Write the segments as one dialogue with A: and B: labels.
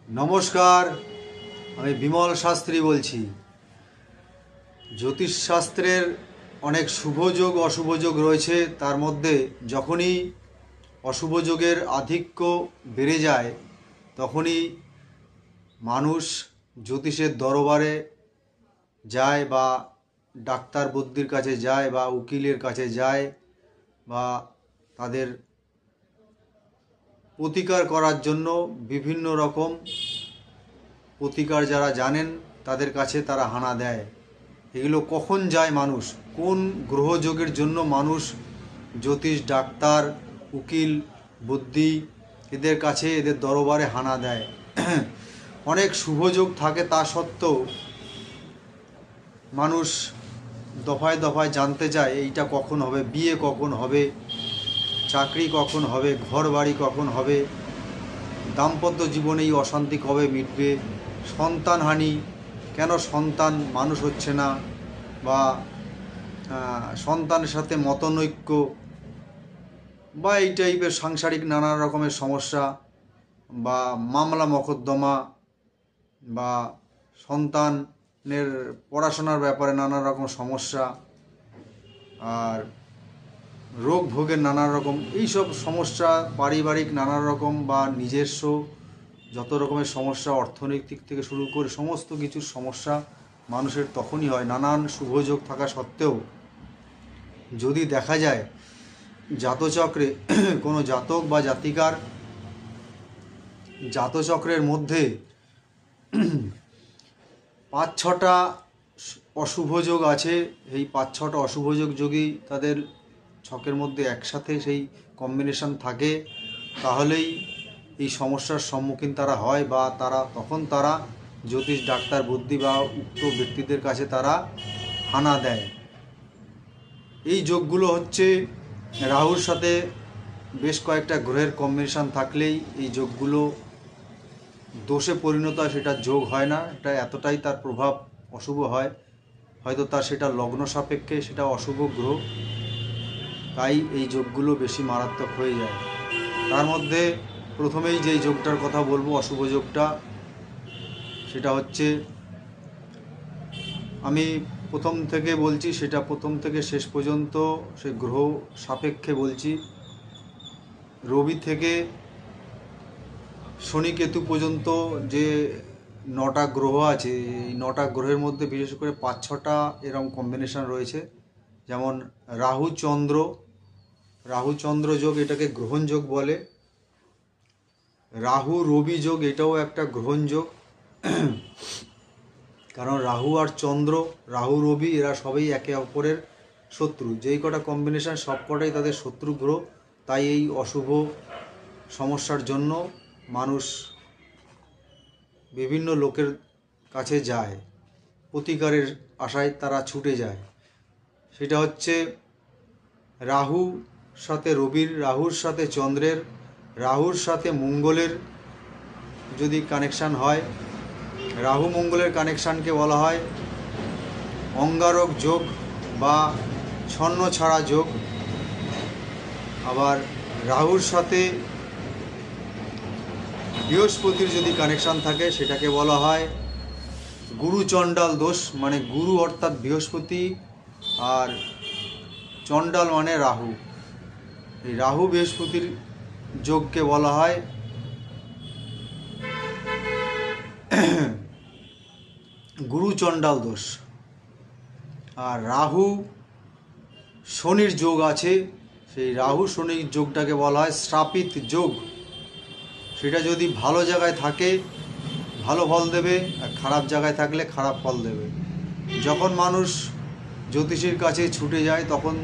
A: নমস্কার, আমি বিমল শাস্ত্রী বলছি। জ্যোতিষশাস্ত্রের অনেক শুভযোগ অশুভযোগ রয়েছে। তার মধ্যে যখনই অশুভ যোগের আধিক্য বেড়ে যায় তখনই মানুষ জ্যোতিষের দরবারে যায় বা ডাক্তার বুদ্ধির কাছে যায় বা উকিলের কাছে যায় বা তাদের প্রতিকার করার জন্য বিভিন্ন রকম প্রতিকার যারা জানেন তাদের কাছে তারা হানা দেয়। এগুলো কখন যায় মানুষ, কোন গ্রহযোগের জন্য মানুষ জ্যোতিষ, ডাক্তার, উকিল, বুদ্ধি এদের কাছে এদের দরবারে হানা দেয়? অনেক শুভযোগ থাকে, তা সত্ত্বেও মানুষ দফায় দফায় জানতে চায় এইটা কখন হবে, বিয়ে কখন হবে, চাকরি কখন হবে, ঘর বাড়ি কখন হবে, দাম্পত্য জীবনেই অশান্তি কবে মিটবে, সন্তানহানি, কেন সন্তান মানুষ হচ্ছে না, বা সন্তানের সাথে মতনৈক্য বা এই টাইপের সাংসারিক নানা রকমের সমস্যা বা মামলা মকদ্দমা বা সন্তানের পড়াশোনার ব্যাপারে নানা রকম সমস্যা আর রোগ ভোগের নানা রকম এইসব সমস্যা, পারিবারিক নানা রকম বা নিজস্ব যত রকমের সমস্যা, অর্থনৈতিক থেকে শুরু করে সমস্ত কিছুর সমস্যা মানুষের তখনই হয়। নানান শুভযোগ থাকা সত্ত্বেও যদি দেখা যায় জাতচক্রে কোনো জাতক বা জাতিকার জাতচক্রের মধ্যে ৫-৬টা অশুভ যোগ আছে, এই ৫-৬টা অশুভ যোগ যদি তাদের ছকের মধ্যে একসাথে সেই কম্বিনেশন থাকে তাহলেই এই সমস্যার সম্মুখীন তারা হয় বা তখন তারা জ্যোতিষ, ডাক্তার, বুদ্ধি বা উক্ত ব্যক্তিদের কাছে তারা হানা দেয়। এই যোগগুলো হচ্ছে রাহুর সাথে বেশ কয়েকটা গ্রহের কম্বিনেশন থাকলেই এই যোগগুলো দোষে পরিণত হয়, সেটা যোগ হয় না, এটা এতটাই তার প্রভাব অশুভ হয়, হয়তো তার সেটা লগ্ন সাপেক্ষে সেটা অশুভ গ্রহ, তাই এই যোগগুলো বেশি মারাত্মক হয়ে যায়। তার মধ্যে প্রথমেই যেই যোগটার কথা বলবো, অশুভ যোগটা, সেটা হচ্ছে, আমি প্রথম থেকে বলছি, সেটা প্রথম থেকে শেষ পর্যন্ত সে গ্রহ সাপেক্ষে বলছি। রবি থেকে শনি কেতু পর্যন্ত যে 9টা গ্রহ আছে, এই 9টা গ্রহের মধ্যে বিশেষ করে 5-6টা এরকম কম্বিনেশন রয়েছে। যেমন রাহু চন্দ্র যোগ, এটাকে গ্রহণ যোগ বলে। রাহু রবি যোগ, এটাও একটা গ্রহণ যোগ। কারণ রাহু আর চন্দ্র, রাহু রবি এরা সবাই একে অপরের শত্রু, যেই কটা কম্বিনেশন সব কটাই তাদের শত্রু গ্রহ। তাই এই অশুভ সমস্যার জন্য মানুষ বিভিন্ন লোকের কাছে যায়, প্রতিকারের আশায় তারা ছুটে যায়। সেটা হচ্ছে রাহুর সাথে রবির, রাহুর সাথে চন্দ্রের, রাহুর সাথে মঙ্গলের যদি কানেকশান হয়, রাহু মঙ্গলের কানেকশানকে বলা হয় অঙ্গারক যোগ বা ছন্ন ছাড়া যোগ। আবার রাহুর সাথে বৃহস্পতির যদি কানেকশান থাকে সেটাকে বলা হয় গুরু চণ্ডাল দোষ, মানে গুরু অর্থাৎ বৃহস্পতি আর চণ্ডাল মানে রাহু। এই রাহু বৃহস্পতির যোগকে বলা হয় গুরু চণ্ডাল দোষ। আর রাহু শনির যোগ আছে, সেই রাহু শনির যোগটাকে বলা হয় শ্রাপিত যোগ। সেটা যদি ভালো জায়গায় থাকে ভালো ফল দেবে, আর খারাপ জায়গায় থাকলে খারাপ ফল দেবে। যখন মানুষ জ্যোতিষীর কাছে ছুটে যায় তখন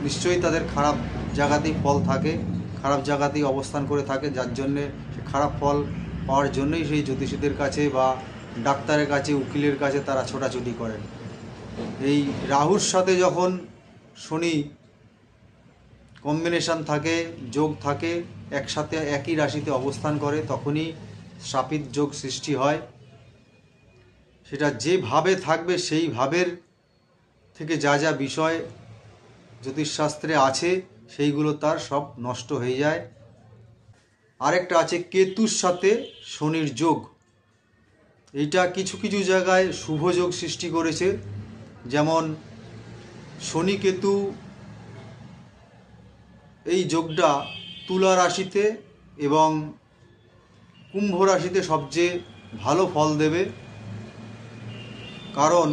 A: নিশ্চয়ই তাদের খারাপ জায়গাতেই ফল থাকে, খারাপ জায়গাতেই অবস্থান করে থাকে, যার জন্যে সে খারাপ ফল পাওয়ার জন্যই সেই জ্যোতিষীদের কাছে বা ডাক্তারের কাছে, উকিলের কাছে তারা ছোটাছুটি করেন। এই রাহুর সাথে যখন শনি কম্বিনেশন থাকে, যোগ থাকে, একসাথে একই রাশিতে অবস্থান করে, তখনই শ্রাপিত যোগ সৃষ্টি হয়। সেটা যেভাবে থাকবে সেই ভাবের থেকে যা যা বিষয় জ্যোতিষশাস্ত্রে আছে সেইগুলো তার সব নষ্ট হয়ে যায়। আরেকটা আছে কেতুর সাথে শনির যোগ, এইটা কিছু কিছু জায়গায় শুভ যোগ সৃষ্টি করেছে, যেমন শনি কেতু এই যোগটা তুলা রাশিতে এবং কুম্ভ রাশিতে সবচেয়ে ভালো ফল দেবে। কারণ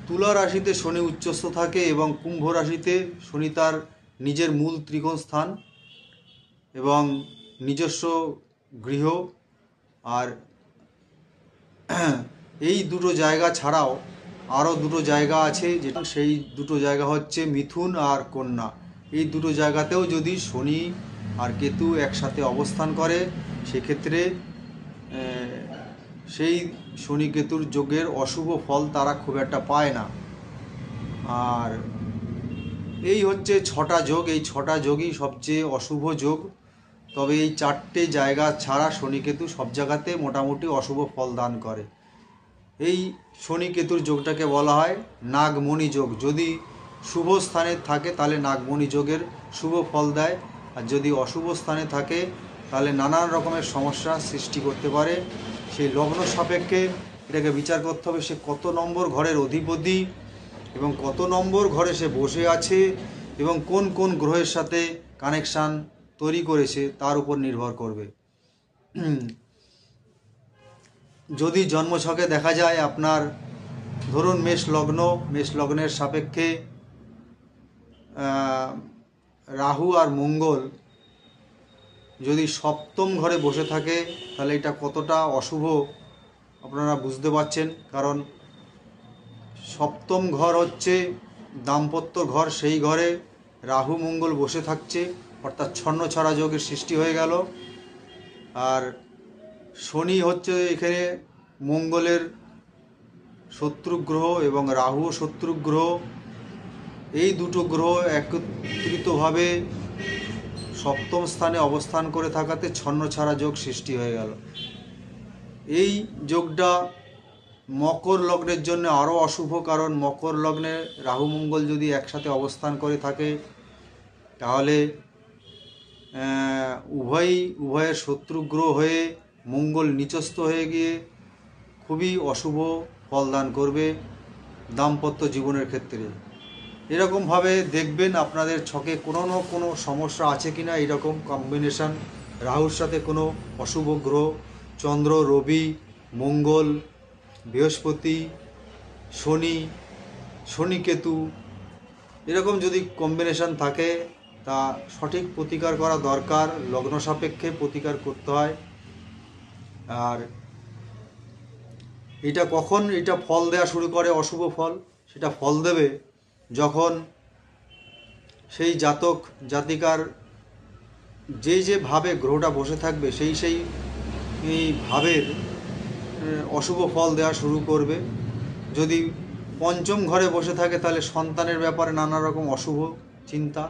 A: তুলা রাশিতে শনি উচ্চস্থ থাকে এবং কুম্ভ রাশিতে শনি তার নিজের মূল ত্রিকোণ স্থান এবং নিজস্ব গৃহ। আর এই দুটো জায়গা ছাড়াও আরও দুটো জায়গা আছে, যেটা সেই দুটো জায়গা হচ্ছে মিথুন আর কন্যা। এই দুটো জায়গাতেও যদি শনি আর কেতু একসাথে অবস্থান করে, সেক্ষেত্রে সেই শনি কেতুর যোগের অশুভ ফল তারা খুব একটা পায় না। আর এই হচ্ছে 6টা যোগ, এই 6টা যোগই সবচেয়ে অশুভ যোগ। তবে এই 4টে জায়গা ছাড়া শনি কেতু সব জায়গাতে মোটামুটি অশুভ ফল দান করে। এই শনি কেতুর যোগটাকে বলা হয় নাগমণি যোগ। যদি শুভ স্থানে থাকে তাহলে নাগমণি যোগের শুভ ফল দেয়, আর যদি অশুভ স্থানে থাকে তাহলে নানান রকমের সমস্যা সৃষ্টি করতে পারে। সেই লগ্ন সাপেক্ষে এটাকে বিচার করতে হবে, সে কত নম্বর ঘরের অধিপতি এবং কত নম্বর ঘরে সে বসে আছে এবং কোন কোন গ্রহের সাথে কানেকশান তৈরি করেছে তার উপর নির্ভর করবে। যদি জন্মছকে দেখা যায় আপনার ধরুন মেষ লগ্নের সাপেক্ষে রাহু আর মঙ্গল যদি সপ্তম ঘরে বসে থাকে, তাহলে এটা কতটা অশুভ আপনারা বুঝতে পারছেন। কারণ সপ্তম ঘর হচ্ছে দাম্পত্য ঘর, সেই ঘরে রাহু মঙ্গল বসে থাকছে, অর্থাৎ ছন্নছাড়া যোগের সৃষ্টি হয়ে গেল। আর শনি হচ্ছে এখানে মঙ্গলের শত্রু গ্রহ এবং রাহু শত্রু গ্রহ। এই দুটো গ্রহ একত্রিতভাবে সপ্তম স্থানে অবস্থান করে থাকাতে ছন্নছাড়া যোগ সৃষ্টি হয়ে গেল। এই যোগটা মকর লগ্নের জন্য আরও অশুভ, কারণ মকর লগ্নে রাহু মঙ্গল যদি একসাথে অবস্থান করে থাকে তাহলে উভয়ের শত্রু গ্রহ হয়ে মঙ্গল নিচস্থ হয়ে গিয়ে খুবই অশুভ ফলদান করবে দাম্পত্য জীবনের ক্ষেত্রে। এরকমভাবে দেখবেন আপনাদের ছকে কোনো না কোনো সমস্যা আছে কি না। এরকম কম্বিনেশান রাহুর সাথে কোনো অশুভ গ্রহ, চন্দ্র, রবি, মঙ্গল, বৃহস্পতি, শনি কেতু, এরকম যদি কম্বিনেশান থাকে তা সঠিক প্রতিকার করা দরকার, লগ্ন সাপেক্ষে প্রতিকার করতে হয়। আর এটা কখন এটা ফল দেওয়া শুরু করে অশুভ ফল, সেটা ফল দেবে যখন সেই জাতক জাতিকার যে ভাবে গ্রহটা বসে থাকবে সেই ভাবের অশুভ ফল দেওয়া শুরু করবে। যদি পঞ্চম ঘরে বসে থাকে তাহলে সন্তানের ব্যাপারে নানা রকম অশুভ চিন্তা।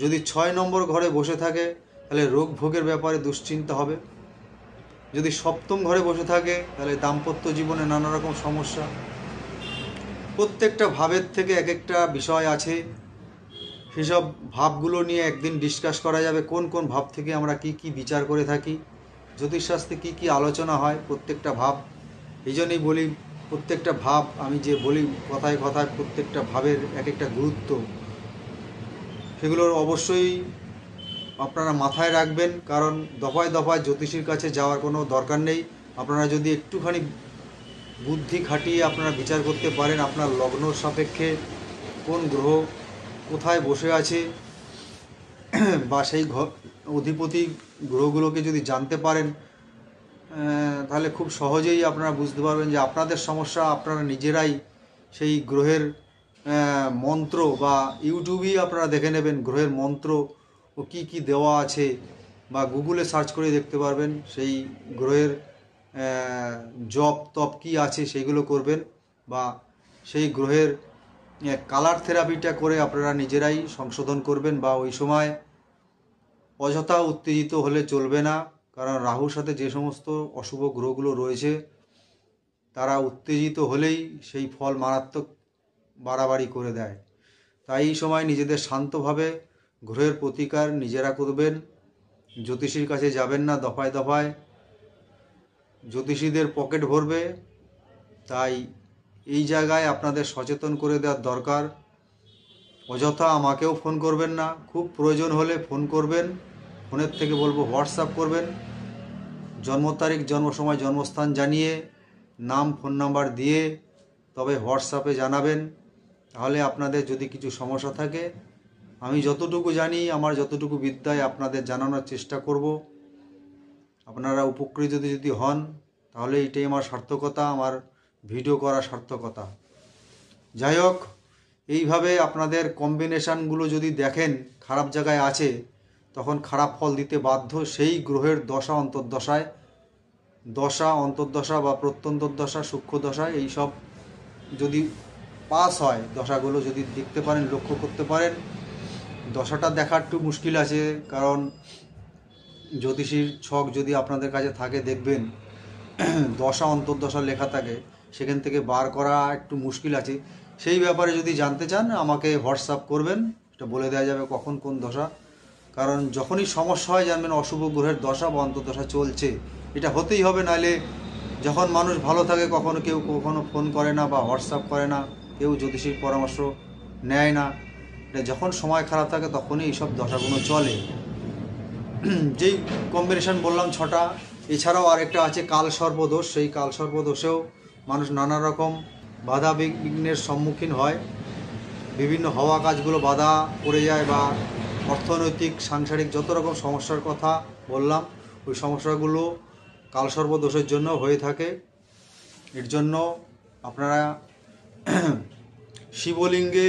A: যদি 6 নম্বর ঘরে বসে থাকে তাহলে রোগ ভোগের ব্যাপারে দুশ্চিন্তা হবে। যদি সপ্তম ঘরে বসে থাকে তাহলে দাম্পত্য জীবনে নানা রকম সমস্যা। প্রত্যেকটা ভাবের থেকে এক একটা বিষয় আছে, সেসব ভাবগুলো নিয়ে একদিন ডিসকাস করা যাবে। কোন কোন ভাব থেকে আমরা কি কি বিচার করে থাকি, জ্যোতিষশাস্ত্রে কি কি আলোচনা হয় প্রত্যেকটা ভাব। এই জন্যই বলি প্রত্যেকটা ভাব, আমি যে বলি কথায় কথায় প্রত্যেকটা ভাবের এক একটা গুরুত্ব, সেগুলোর অবশ্যই আপনারা মাথায় রাখবেন। কারণ দফায় দফায় জ্যোতিষীর কাছে যাওয়ার কোনো দরকার নেই। আপনারা যদি একটুখানি বুদ্ধি খাটিয়ে আপনারা বিচার করতে পারেন আপনার লগ্ন সাপেক্ষে কোন গ্রহ কোথায় বসে আছে বা সেই অধিপতি গ্রহগুলোকে যদি জানতে পারেন, তাহলে খুব সহজেই আপনারা বুঝতে পারবেন যে আপনাদের সমস্যা আপনারা নিজেরাই সেই গ্রহের মন্ত্র, বা ইউটিউবেই আপনারা দেখে নেবেন গ্রহের মন্ত্র ও কি কি দেওয়া আছে, বা গুগলে সার্চ করে দেখতে পারবেন সেই গ্রহের জপ তপ কি আছে সেইগুলো করবেন, বা সেই গ্রহের কালার থেরাপিটা করে আপনারা নিজেরাই সংশোধন করবেন। বা ওই সময় অযথা উত্তেজিত হলে চলবে না, কারণ রাহুর সাথে যে সমস্ত অশুভ গ্রহগুলো রয়েছে তারা উত্তেজিত হলেই সেই ফল মারাত্মক বাড়াবাড়ি করে দেয়। তাই এই সময় নিজেদের শান্তভাবে গ্রহের প্রতিকার নিজেরা করবেন, জ্যোতিষীর কাছে যাবেন না দফায় দফায়। জ্যোতিষীদের পকেট ভরবে। তাই এই জায়গায় আপনাদের সচেতন করে দেওয়ার দরকার। অযথা আমাকেও ফোন করবেন না, খুব প্রয়োজন হলে ফোন করবেন, ফোনের থেকে বলবো হোয়াটসঅ্যাপ করবেন, জন্ম তারিখ, জন্ম সময়, জন্মস্থান জানিয়ে নাম ফোন নাম্বার দিয়ে তবে হোয়াটসঅ্যাপে জানাবেন। তাহলে আপনাদের যদি কিছু সমস্যা থাকে আমি যতটুকু জানি, আমার যতটুকু বিদ্যায় আপনাদের জানানোর চেষ্টা করব। আপনারা উপকৃত যদি হন তাহলে এটাই আমার সার্থকতা, আমার ভিডিও করার সার্থকতা। যাই হোক, এইভাবে আপনাদের কম্বিনেশানগুলো যদি দেখেন খারাপ জায়গায় আছে, তখন খারাপ ফল দিতে বাধ্য সেই গ্রহের দশা অন্তর্দশা বা প্রত্যন্তর্দশা, সূক্ষ্ম দশা, এইসব যদি পাস হয়, দশাগুলো যদি দেখতে পারেন, লক্ষ্য করতে পারেন। দশাটা দেখা একটু মুশকিল আছে, কারণ জ্যোতিষীর ছক যদি আপনাদের কাছে থাকে দেখবেন দশা অন্তর্দশা লেখা থাকে, সেখান থেকে বার করা একটু মুশকিল আছে। সেই ব্যাপারে যদি জানতে চান আমাকে হোয়াটসঅ্যাপ করবেন, এটা বলে দেওয়া যাবে কখন কোন দশা। কারণ যখনই সমস্যা হয় জানবেন অশুভ গ্রহের দশা বা অন্তর্দশা চলছে, এটা হতেই হবে। নাহলে যখন মানুষ ভালো থাকে কেউ কখনো ফোন করে না বা হোয়াটসঅ্যাপ করে না, কেউ জ্যোতিষীর পরামর্শ নেয় না। এটা যখন সময় খারাপ থাকে তখনই এইসব দশাগুলো চলে। যেই কম্বিনেশন বললাম 6টা, এছাড়াও আরেকটা আছে কালসর্পদোষ। সেই কালসর্পদোষেও মানুষ নানা রকম বাধা বিঘ্নের সম্মুখীন হয়, বিভিন্ন হওয়া কাজগুলো বাধা পড়ে যায়, বা অর্থনৈতিক সাংসারিক যত রকম সমস্যার কথা বললাম, ওই সমস্যাগুলো কালসর্পদোষের জন্য হয়ে থাকে। এর জন্য আপনারা শিবলিঙ্গে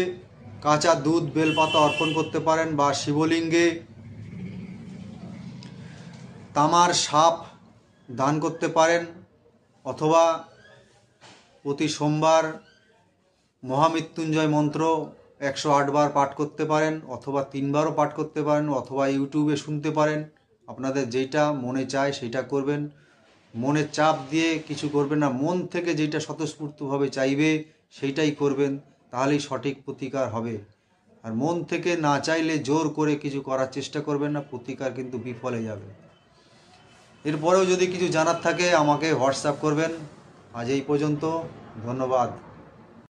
A: কাঁচা দুধ, বেলপাতা অর্পণ করতে পারেন, বা শিবলিঙ্গে তামার সাপ দান করতে পারেন, অথবা প্রতি সোমবার মহামৃত্যুঞ্জয় মন্ত্র 108 বার পাঠ করতে পারেন, অথবা 3 বারও পাঠ করতে পারেন, অথবা ইউটিউবে শুনতে পারেন। আপনাদের যেটা মনে চায় সেটা করবেন। মনে চাপ দিয়ে কিছু করবেন না, মন থেকে যেটা স্বতঃস্ফূর্তভাবে চাইবে সেইটাই করবেন, তাহলেই সঠিক প্রতিকার হবে। আর মন থেকে না চাইলে জোর করে কিছু করার চেষ্টা করবেন না, প্রতিকার কিন্তু বিফলে যাবে। এরপরেও যদি কিছু জানার থাকে আমাকে হোয়াটসঅ্যাপ করবেন। আজ এই পর্যন্ত, ধন্যবাদ।